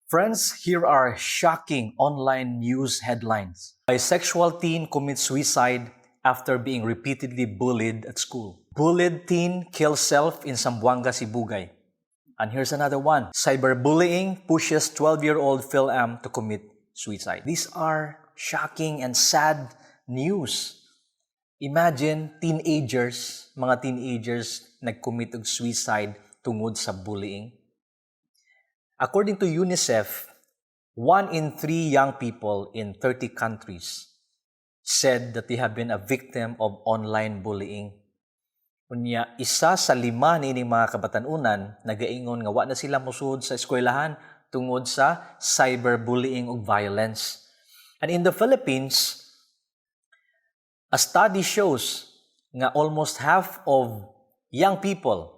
Friends, here are shocking online news headlines. Bisexual teen commits suicide after being repeatedly bullied at school. Bullied teen kills self in Zamboanga, Sibugay. And here's another one. Cyberbullying pushes 12-year-old Phil-Am to commit suicide. These are shocking and sad news. Imagine mga teenagers nag-commit og suicide tungod sa bullying. According to UNICEF, 1 in 3 young people in 30 countries said that they have been a victim of online bullying. Unya, isa sa 5 nining mga kabatanunan nagaingon nga wa na sila musud sa eskwelahan tungod sa cyberbullying ug violence. And in the Philippines, a study shows nga almost half of young people,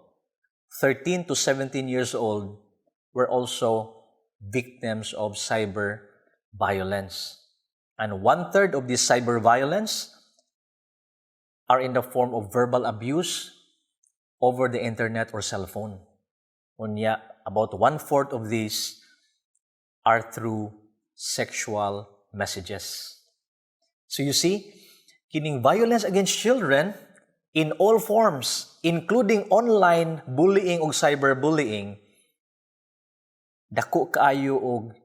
13 to 17 years old, were also victims of cyber violence. And 1/3 of this cyber violence are in the form of verbal abuse over the internet or cell phone. Unya, about 1/4 of these are through sexual messages. So you see, kining violence against children in all forms, including online bullying o cyberbullying, dako kaayo og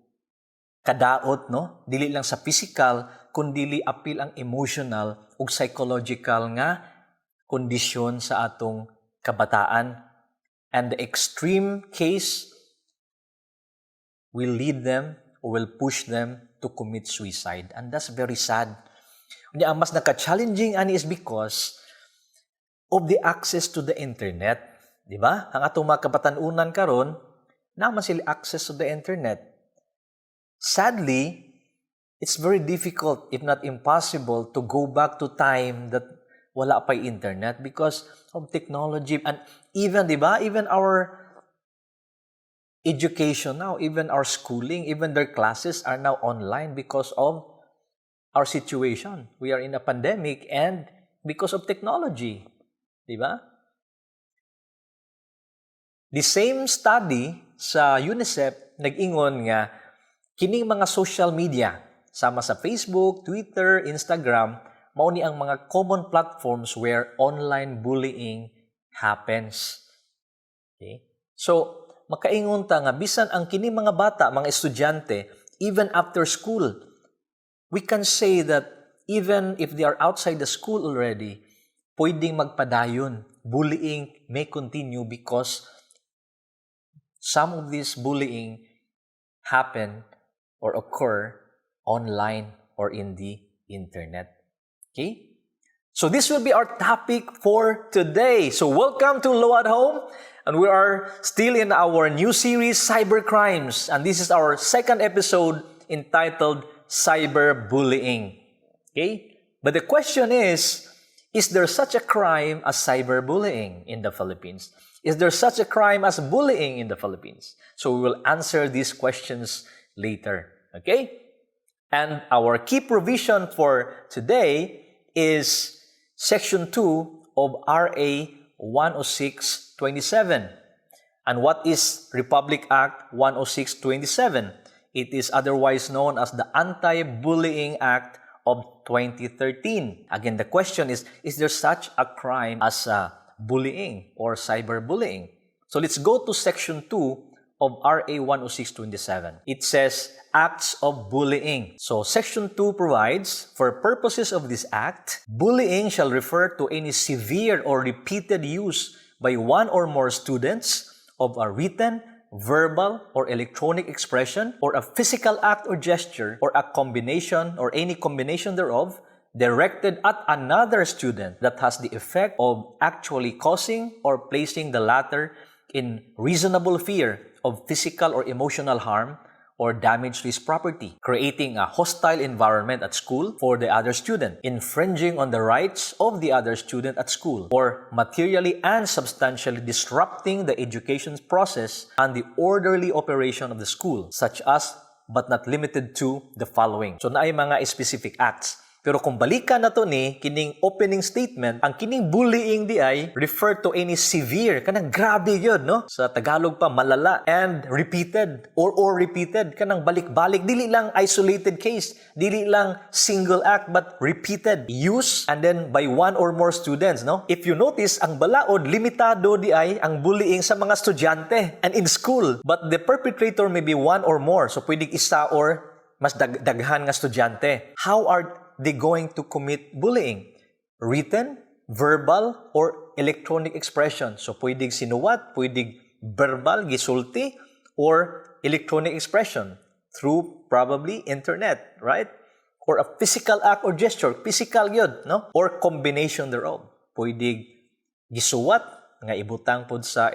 kadaot, no? Dili lang sa physical, kundi apil ang emotional ug psychological nga kondisyon sa atong kabataan. And the extreme case will lead them or will push them to commit suicide. And that's very sad. Ang mas naka-challenging ani is because of the access to the internet. Di ba? Ang atong mga kabatanunan karon naman sila access to the internet. Sadly, it's very difficult, if not impossible, to go back to time that wala pa internet because of technology. And even, di ba, even our education now, even our schooling, even their classes are now online because of our situation. We are in a pandemic and because of technology. Di ba? The same study sa UNICEF nag-ingon nga kining mga social media sama sa Facebook, Twitter, Instagram mao ni ang mga common platforms where online bullying happens. Okay? So, makaingon ta nga bisan ang kining mga bata, mga estudyante, even after school, we can say that even if they are outside the school already, pwedeng magpadayon. Bullying may continue because some of this bullying happen or occur online or in the internet. Okay? So this will be our topic for today. So welcome to Law at Home. And we are still in our new series, Cybercrimes. And this is our second episode entitled Cyberbullying. Okay? But the question is there such a crime as cyberbullying in the Philippines? Is there such a crime as bullying in the Philippines? So we will answer these questions later. Okay? And our key provision for today is Section 2 of RA 106-27. And what is Republic Act 106-27? It is otherwise known as the Anti-Bullying Act of 2013. Again, the question is there such a crime as bullying or cyberbullying? So let's go to Section 2 of RA 106-27. It says, Acts of Bullying. So Section 2 provides, for purposes of this act, bullying shall refer to any severe or repeated use by one or more students of a written, verbal, or electronic expression, or a physical act or gesture, or a combination or any combination thereof, directed at another student that has the effect of actually causing or placing the latter in reasonable fear of physical or emotional harm or damage to his property, creating a hostile environment at school for the other student, infringing on the rights of the other student at school, or materially and substantially disrupting the education process and the orderly operation of the school, such as but not limited to the following. So naay mga specific acts. Pero kung balikan na to ni kining opening statement, ang kining bullying di ay refer to any severe, kanang grabe yun, no? Sa Tagalog pa, malala, and repeated or repeated, kanang balik-balik. Dili lang isolated case, dili lang single act, but repeated use and then by one or more students, no? If you notice, ang balaod, limitado di ay ang bullying sa mga estudyante and in school. But the perpetrator may be one or more. So pwedeng isa or mas daghan nga estudyante. How are they going to commit bullying? Written, verbal, or electronic expression. So, pwedeng sinuwat, pwedeng verbal, gisulti, or electronic expression through probably internet, right? Or a physical act or gesture. Physical yun, no? Or combination thereof. Pwedeng gisuwat, nga ibutang pod sa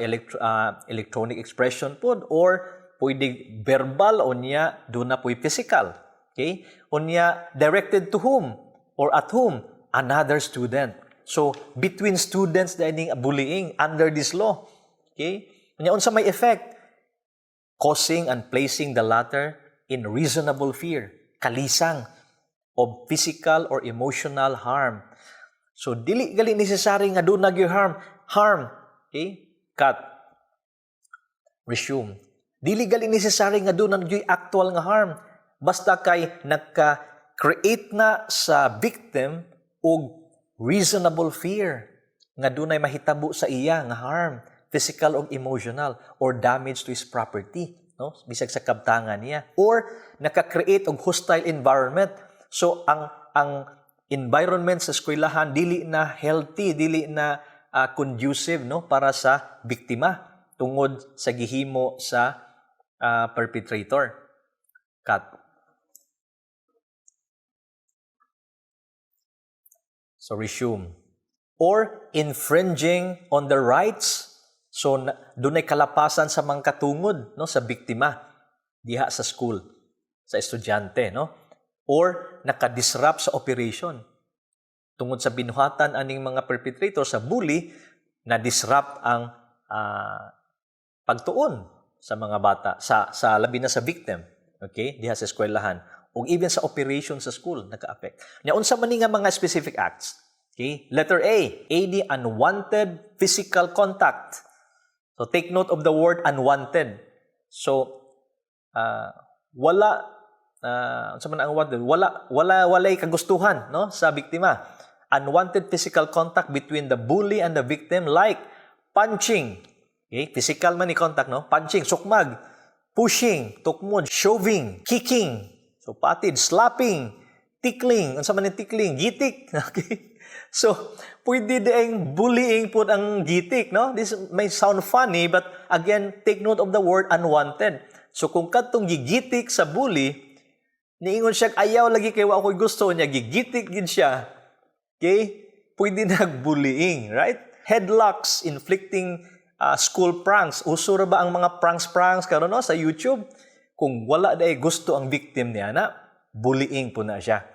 electronic expression pod, or pwedeng verbal, o niya, doon na po'y physical. Okay? Unya, directed to whom? Or at whom? Another student. So, between students dining bullying under this law. Okay? Unya, unsa may effect? Causing and placing the latter in reasonable fear. Kalisang of physical or emotional harm. So, dili gali necessary nga doon nagyo harm. Harm. Okay? Cut. Resume. Dili gali necessary nga doon nagyo actual nga harm. Basta kay nagka-create na sa victim og reasonable fear nga dunay mahitabo sa iya nga harm, physical o emotional, or damage to his property, no? Bisag sa kabtangan niya. Or naka-create og hostile environment. So ang environment sa eskwelahan dili na healthy, dili na conducive, no, para sa biktima tungod sa gihimo sa perpetrator. Cut. So, resume. Or infringing on the rights. So, doon ay kalapasan sa mga katungod, no, sa biktima diha sa school, sa estudyante, no? Or nakadisrupt sa operation. Tungod sa binuhatan aning mga perpetrator sa bully, na-disrupt ang pagtuon sa mga bata, sa labi na sa victim, okay, diha sa eskwelahan. O even sa operation sa school, naka-affect. Unsa man ni nga mga specific acts? Okay? Letter A, any unwanted physical contact. So, take note of the word unwanted. So, unsa man ang unwanted? Walay kagustuhan, no, sa biktima. Unwanted physical contact between the bully and the victim, like punching. Okay? Physical man ni contact, no? Punching, sukmag, pushing, tukmod, shoving, kicking. So, patid, slapping, tickling. Ano sa man yung tickling? Gitik. Okay? So, pwede din bullying po ang gitik, no? This may sound funny, but again, take note of the word unwanted. So, kung katong gigitik sa bully, niingon siya, ayaw lagi kayo ako'y gusto niya, gigitik gid siya. Okay? Pwede nag-bullying, right? Headlocks, inflicting school pranks. Uso ra ba ang mga pranks karon, no, sa YouTube? Kung wala day gusto ang victim niya na, bullying po na siya.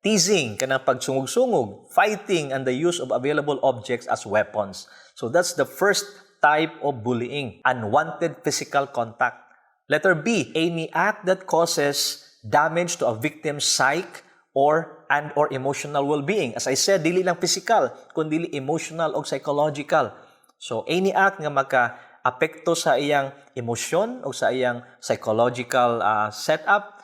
Teasing, kanang pagsungog-sungog, fighting, and the use of available objects as weapons. So that's the first type of bullying, unwanted physical contact. Letter B, any act that causes damage to a victim's psyche or emotional well-being. As I said, dili lang physical, kundi emotional o psychological. So any act nga maka-apekto sa iyang emosyon o sa iyang psychological setup,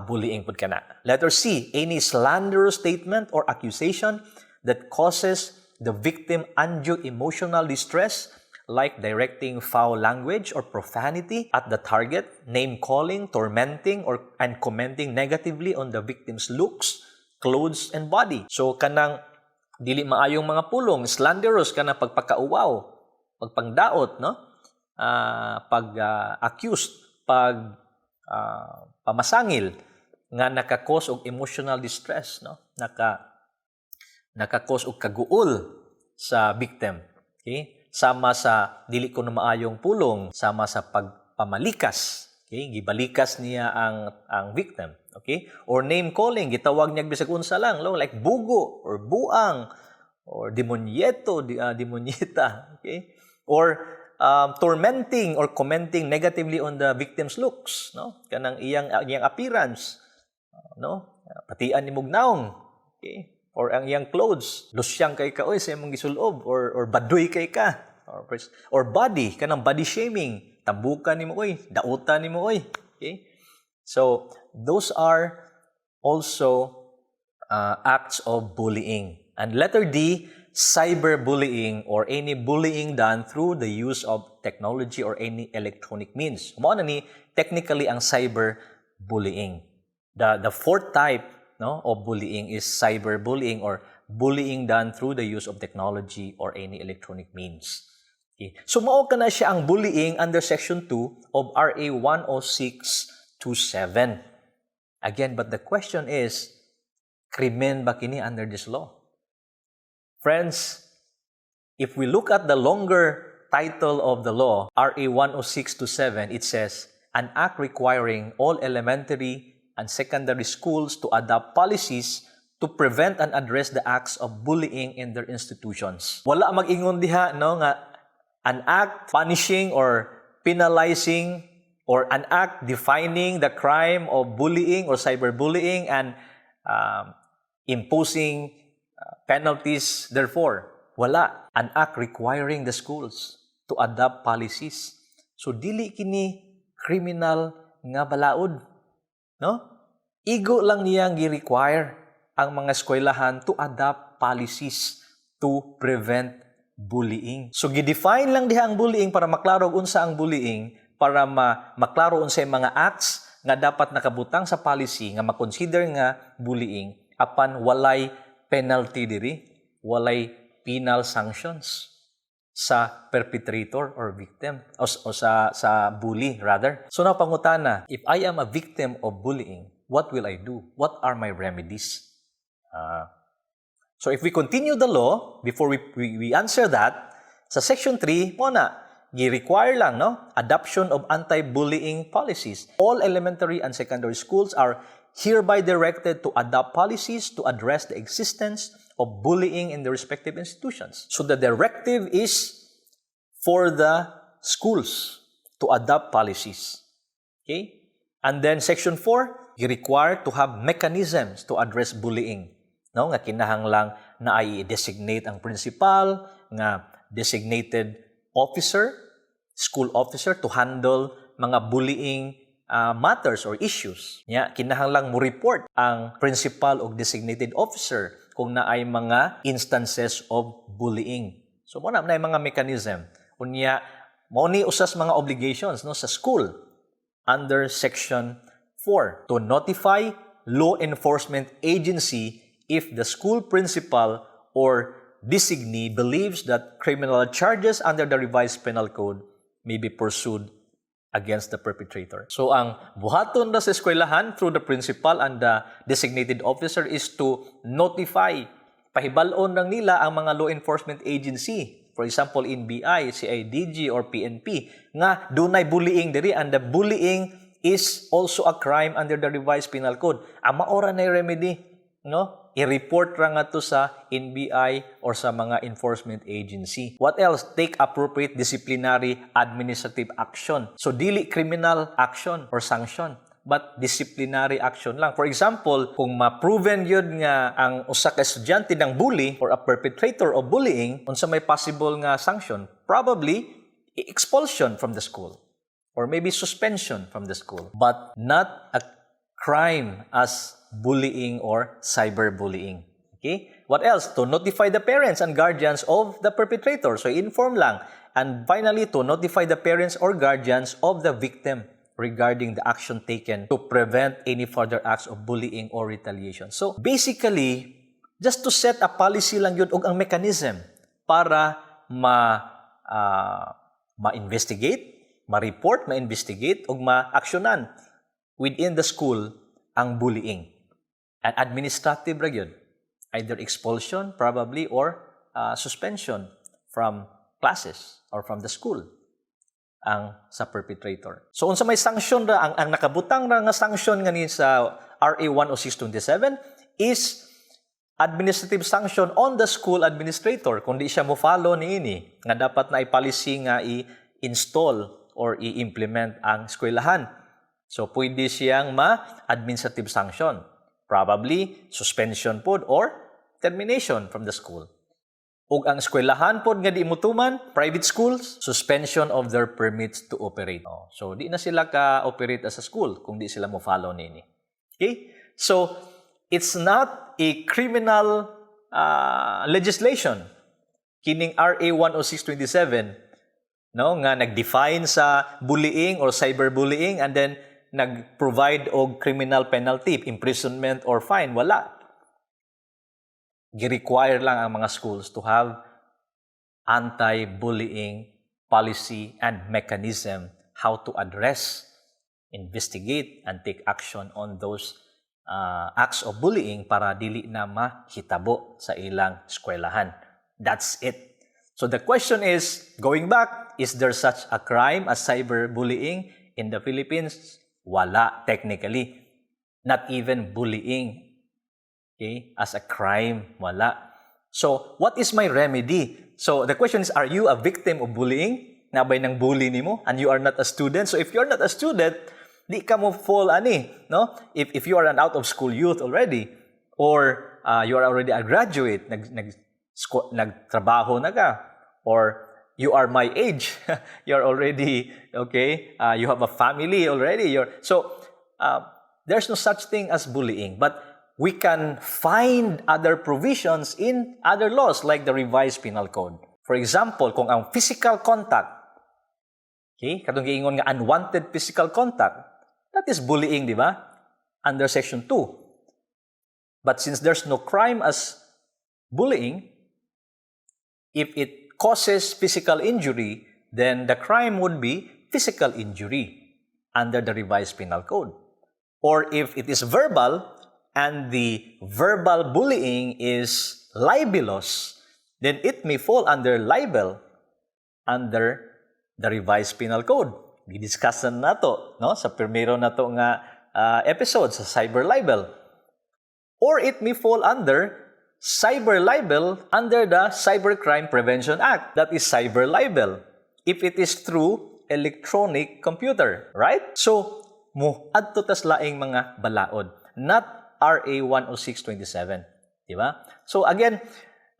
bullying pud kana. Letter C, any slanderous statement or accusation that causes the victim undue emotional distress, like directing foul language or profanity at the target, name-calling, tormenting, and commenting negatively on the victim's looks, clothes, and body. So kanang dili maayong mga pulong, slanderous, kanang pagpakauwaw, pagpangdaot, no? Pag-accused, pamasangil nga naka-cause og emotional distress, no? Naka-cause og kaguol sa victim. Okay? Sama sa dili ko na maayong pulong, sama sa pagpamalikas. Okay? Gibalikas niya ang victim. Okay? Or name calling, gitawag niya bisag unsa lang, like bugo or buang or demonyeto, demonyeta. Okay? Or tormenting or commenting negatively on the victim's looks, no? Kanang iyang appearance, no? Patian ni mugnaong. Okay? Or ang iyang clothes, lusyang kay ka, oy, sa imong gisulob, or baduy kay ka. Or body, kanang body shaming. Tambukan ni mo, oy, dautan ni mo, oy. Okay? So, those are also acts of bullying. And letter D, cyberbullying or any bullying done through the use of technology or any electronic means. Mao na ni technically ang cyberbullying. The fourth type, no, of bullying is cyberbullying or bullying done through the use of technology or any electronic means. Okay. So mao kana siya ang bullying under section 2 of RA 10627. Again, but the question is, krimen ba kini under this law? Friends, if we look at the longer title of the law, RA 10627, it says, an act requiring all elementary and secondary schools to adopt policies to prevent and address the acts of bullying in their institutions. Wala mag-ingon diha, no, nga an act punishing or penalizing or an act defining the crime of bullying or cyberbullying and imposing penalties, therefore, wala. An act requiring the schools to adopt policies. So, dili kini criminal nga balaod. No? Igo lang niyang gi-require ang mga eskwelahan to adopt policies to prevent bullying. So, gi-define lang diha ang bullying para maklaro unsa ang bullying, para maklaro unsa ang mga acts nga dapat nakabutang sa policy nga makonsider nga bullying apan walay penalty diri, walay penal sanctions sa perpetrator or victim o sa bully rather. So now pangutana, if I am a victim of bullying, what will I do? What are my remedies? So if we continue the law, before we answer that, sa section 3, mo na, gi-require lang, no? Adoption of anti-bullying policies. All elementary and secondary schools are hereby directed to adopt policies to address the existence of bullying in the respective institutions. So the directive is for the schools to adopt policies. Okay? And then section 4, you require to have mechanisms to address bullying. No, nga kinahanglang na ay designate ang principal, nga designated officer, school officer to handle mga bullying matters or issues. Nya kinahanglang mo report ang principal o designated officer kung naay mga instances of bullying. So mo na mga mechanism. Unya mao ni usas mga obligations no sa school under section 4 to notify law enforcement agency if the school principal or designee believes that criminal charges under the revised penal code may be pursued against the perpetrator. So ang buhaton na sa eskwelahan through the principal and the designated officer is to notify, pahibalon lang nila ang mga law enforcement agency. For example, NBI, CIDG, or PNP, nga dunay bullying diri and the bullying is also a crime under the revised penal code. Ang maora na remedy, no? I-report ra nga to sa NBI or sa mga enforcement agency. What else? Take appropriate disciplinary administrative action. So, dili criminal action or sanction, but disciplinary action lang. For example, kung ma-proven yun nga ang usa ka estudyante ng bully or a perpetrator of bullying, unsa may possible nga sanction, probably expulsion from the school or maybe suspension from the school, but not a crime as bullying or cyberbullying. Okay? What else? To notify the parents and guardians of the perpetrator. So, inform lang. And finally, to notify the parents or guardians of the victim regarding the action taken to prevent any further acts of bullying or retaliation. So, basically, just to set a policy lang yun o ang mechanism para ma-investigate, ma-report, ma-investigate o ma-aksyonan within the school ang bullying. And administrative ra yun. Either expulsion, probably, or suspension from classes or from the school ang sa perpetrator. So, unsa may sanction ra, ang nakabutang ra nga sanction nga ni sa RA 10627 is administrative sanction on the school administrator kung di siya mo follow niini nga dapat na i-policy nga i-install or i-implement ang eskwelahan. So, pwede siyang ma-administrative sanction. Probably suspension pod or termination from the school. Ug ang eskwelahan pod nga di mutuman, private schools, suspension of their permits to operate. So di na sila ka-operate as a school kung di sila mo follow nini. Okay? So it's not a criminal legislation. Kining RA 10627 no nga nag-define sa bullying or cyberbullying and then nag-provide og criminal penalty, imprisonment or fine, wala. Gi-require lang ang mga schools to have anti-bullying policy and mechanism how to address, investigate, and take action on those acts of bullying para dili na mahitabo sa ilang eskwelahan. That's it. So the question is, going back, is there such a crime as cyberbullying in the Philippines? Wala, technically. Not even bullying. Okay? As a crime, wala. So, what is my remedy? So, the question is, are you a victim of bullying? Nabay ng bully nimo and you are not a student? So, if you're not a student, di ka mo fall no? If you are an out-of-school youth already, or you are already a graduate, nagtrabaho na ka, or you are my age, you're already, okay, you have a family already. There's no such thing as bullying, but we can find other provisions in other laws like the Revised Penal Code. For example, kung ang physical contact, okay, katong giingon nga unwanted physical contact, that is bullying, di ba? Under Section 2. But since there's no crime as bullying, if it causes physical injury, then the crime would be physical injury under the Revised Penal Code. Or if it is verbal, and the verbal bullying is libelous, then it may fall under libel under the Revised Penal Code. Didiscussan na to, no? Sa primero na to nga episode sa cyber libel. Or it may fall under cyber libel under the Cybercrime Prevention Act. That is cyber libel if it is through electronic computer, right? So, adto tas laing mga balaod, not RA 10627, di ba? So again,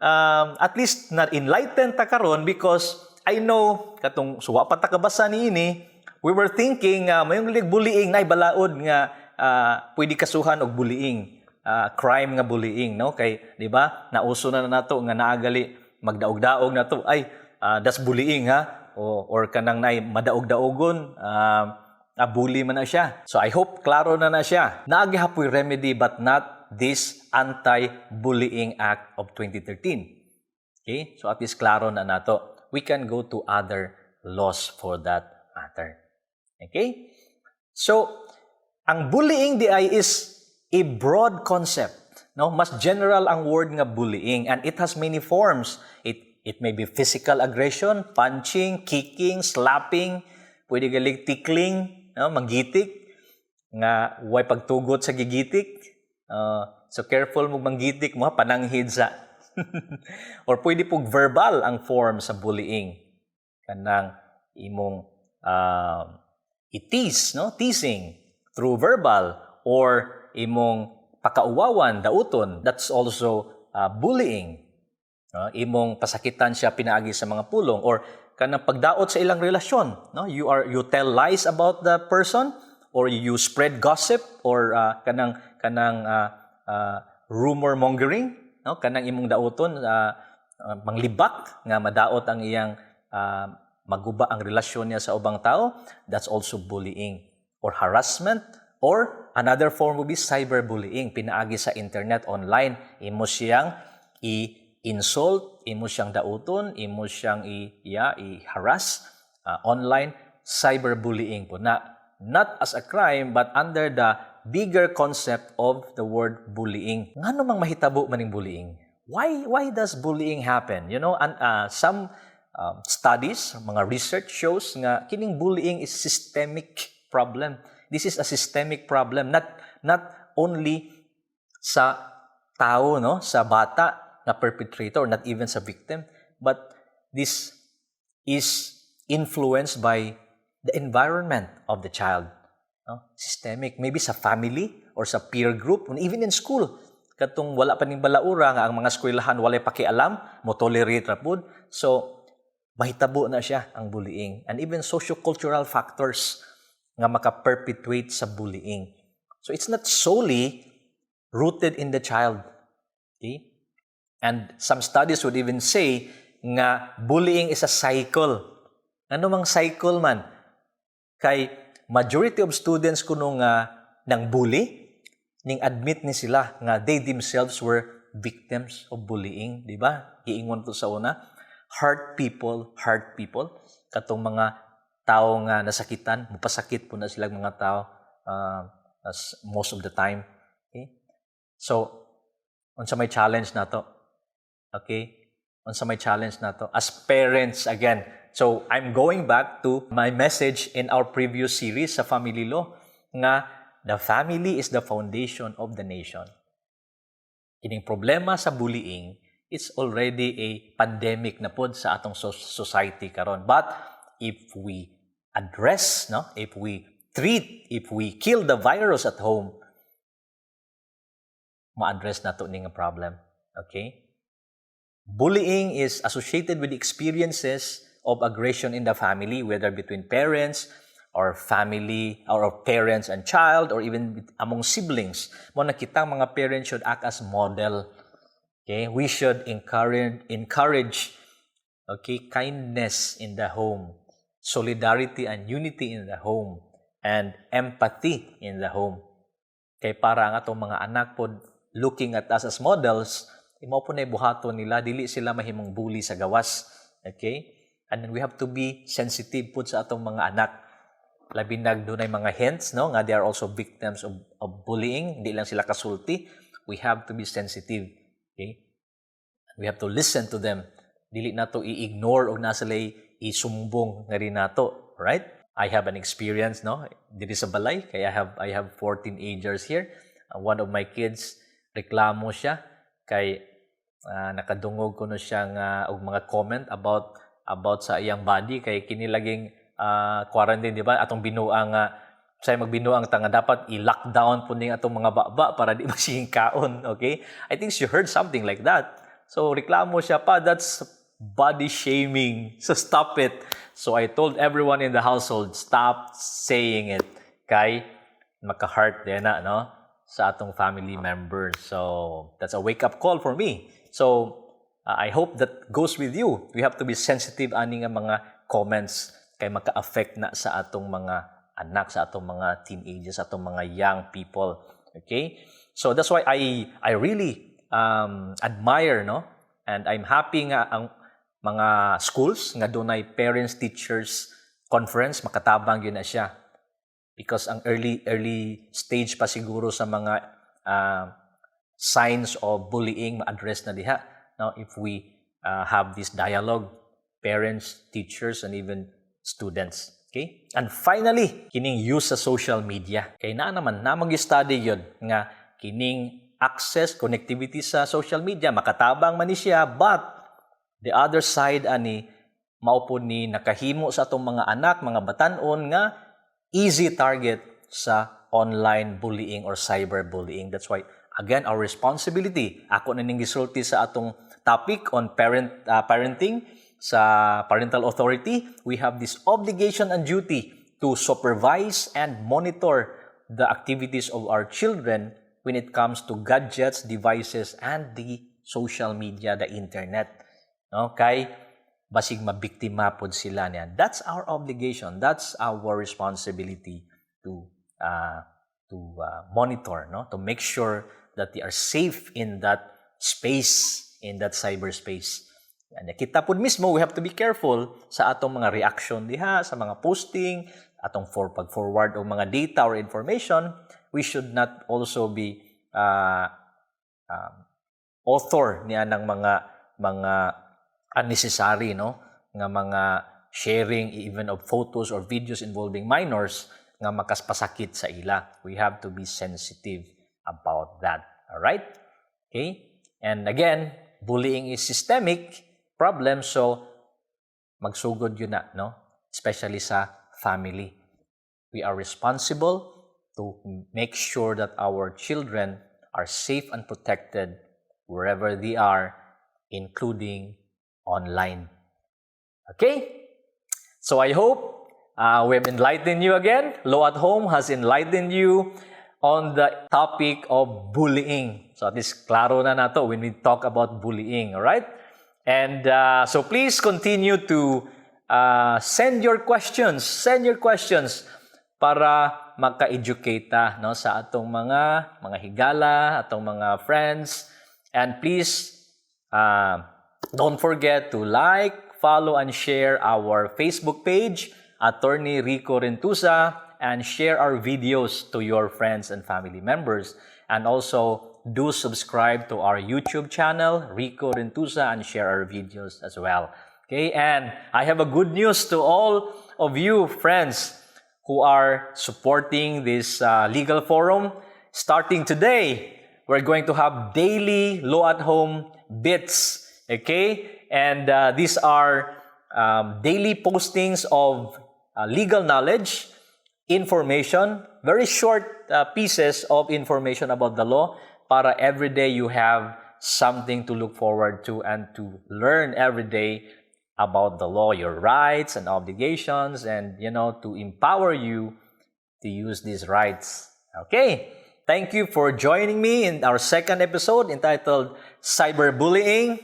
at least na enlightened ta karon because I know katong suwa pa ta kabasa niini, we were thinking mayong bullying na balaod nga pwede kasuhan og bullying, crime nga bullying, no? Kay di ba? Nauso na nato nga naagali magdaog-daog na to, ay that's bullying ha, or kanang nay madaog-daogon, bully man na siya. So I hope klaro na siya. Naagihapoy remedy but not this Anti-Bullying Act of 2013. Okay? So at least klaro na nato. We can go to other laws for that matter. Okay? So, ang bullying di ay is a broad concept. No? Mas general ang word nga bullying and it has many forms. It may be physical aggression, punching, kicking, slapping, pwede galing tickling, no, manggitik nga way pagtugot sa gigitik, so careful mo manggitik mo pananghid sa or pwede pug verbal ang form sa bullying kanang imong i-tease, no, teasing through verbal or imong pakauwawan dauton, that's also bullying, imong pasakitan siya pinaagi sa mga pulong or kanang pagdaot sa ilang relasyon, no? You tell lies about the person or you spread gossip or kanang rumor mongering, no? Kanang imong daoton manglibak nga madaot ang iyang maguba ang relasyon niya sa ubang tao, that's also bullying or harassment. Or another form would be cyberbullying, pinaagi sa internet, online, imo siyang i-insult, imo siyang dauton, imo siyang i-harass, online cyberbullying po na not as a crime but under the bigger concept of the word bullying. Ngano mang mahitabo maning bullying? Why does bullying happen? You know, and some studies, mga research shows nga kining bullying is systemic problem. This is a systemic problem, not only sa tao, no, sa bata na perpetrator, not even sa victim, but this is influenced by the environment of the child. no? Systemic. Maybe sa family or sa peer group, and even in school. Katong wala pa ning balaura nga ang mga eskwelahan walay pakialam, mo tolerate ra pud. So mahitabo na siya ang bullying, and even socio-cultural factors nga maka-perpetuate sa bullying. So it's not solely rooted in the child. Okay? And some studies would even say nga bullying is a cycle. Ano mang cycle man? Kay majority of students kuno nga nang bully, ning admit ni sila nga they themselves were victims of bullying, di ba? Iingon to sa una. Hurt people. Katong mga tao nga nasakitan, mapasakit po na silang mga tao as most of the time. Okay? So, unsa may challenge na to? Okay? Unsa may challenge na to? As parents, again, so I'm going back to my message in our previous series sa Family Law nga the family is the foundation of the nation. Kining problema sa bullying, it's already a pandemic na pod sa atong society karon. But if we address, no, if we treat, if we kill the virus at home, ma-address na to ning problem. Okay? Bullying is associated with experiences of aggression in the family, whether between parents or family, or parents and child, or even among siblings. Mo nakita mga parents should act as model. Okay, we should encourage kindness in the home, solidarity and unity in the home, and empathy in the home. Kay para ang atong mga anak pod looking at us as models, imo po na buhaton nila, dili sila mahimong bully sa gawas. Okay? And then we have to be sensitive po sa atong mga anak. Labi nagdunay mga hints, no, nga they are also victims of bullying, hindi lang sila kasulti. We have to be sensitive. Okay? We have to listen to them. Dili nato i-ignore o nasalay isumbong nga rin nato, right? I have an experience, no, diri sa balay, kaya I have 4 teenagers here. One of my kids reklamo siya kay nakadungog ko no siya nga og mga comment about sa iyang body kay kinilaging quarantine, di ba? Atong binuang say magbinuang tanga dapat i-lockdown po ning atong mga baba para di masingkaon, okay? I think she heard something like that. So reklamo siya pa, that's body shaming. So stop it. So I told everyone in the household, stop saying it. Kay maka-heart din na, no? Sa atong family members. So that's a wake-up call for me. So I hope that goes with you. We have to be sensitive ani nga mga comments kay maka-affect na sa atong mga anak, sa atong mga teenagers, sa atong mga young people. Okay? So that's why I really admire, no? And I'm happy nga ang mga schools nga dunay parents teachers conference, makatabang yun na siya. Because ang early stage pa siguro sa mga signs of bullying ma-address na diha. Now, if we have this dialogue, parents, teachers, and even students. Okay? And finally, kining use sa social media. Kay naman mag-study yun nga kining access, connectivity sa social media, makatabang man ni siya, but the other side ani maupo ni nakahimo sa atong mga anak, mga batan-on nga easy target sa online bullying or cyberbullying. That's why again our responsibility. Ako na ning gisulti sa atong topic on parenting sa parental authority. We have this obligation and duty to supervise and monitor the activities of our children when it comes to gadgets, devices, and the social media, the internet. Okay? Basig mabiktima pod sila niyan. That's our obligation. That's our responsibility to monitor, no? To make sure that they are safe in that space, in that cyberspace. And kita pod mismo, we have to be careful sa atong mga reaction diha, sa mga posting, atong pag-forward o mga data or information. We should not also be author niya ng mga unnecessary, no, nga mga sharing even of photos or videos involving minors nga makaspasakit sa ila. We have to be sensitive about that. All right? Okay? And again, bullying is systemic problem, so magsugod yun na, no? Especially sa family. We are responsible to make sure that our children are safe and protected wherever they are, including online. Okay? So I hope we have enlightened you again. Law at Home has enlightened you on the topic of bullying. So at least klaro na nato when we talk about bullying, alright? And so please continue to send your questions. Send your questions para maka-educate ta, no, sa atong mga higala, atong mga friends. And please don't forget to like, follow, and share our Facebook page, Attorney Rico Rentuza, and share our videos to your friends and family members. And also, do subscribe to our YouTube channel, Rico Rentuza, and share our videos as well. Okay, and I have a good news to all of you friends who are supporting this legal forum. Starting today, we're going to have daily Law at Home bits. Okay, and these are daily postings of legal knowledge, information, very short pieces of information about the law para every day you have something to look forward to and to learn every day about the law, your rights and obligations, and, to empower you to use these rights. Okay, thank you for joining me in our second episode entitled Cyberbullying.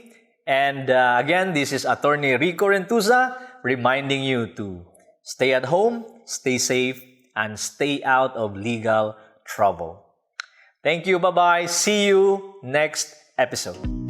And again, this is Attorney Rico Rentuza reminding you to stay at home, stay safe, and stay out of legal trouble. Thank you. Bye-bye. See you next episode.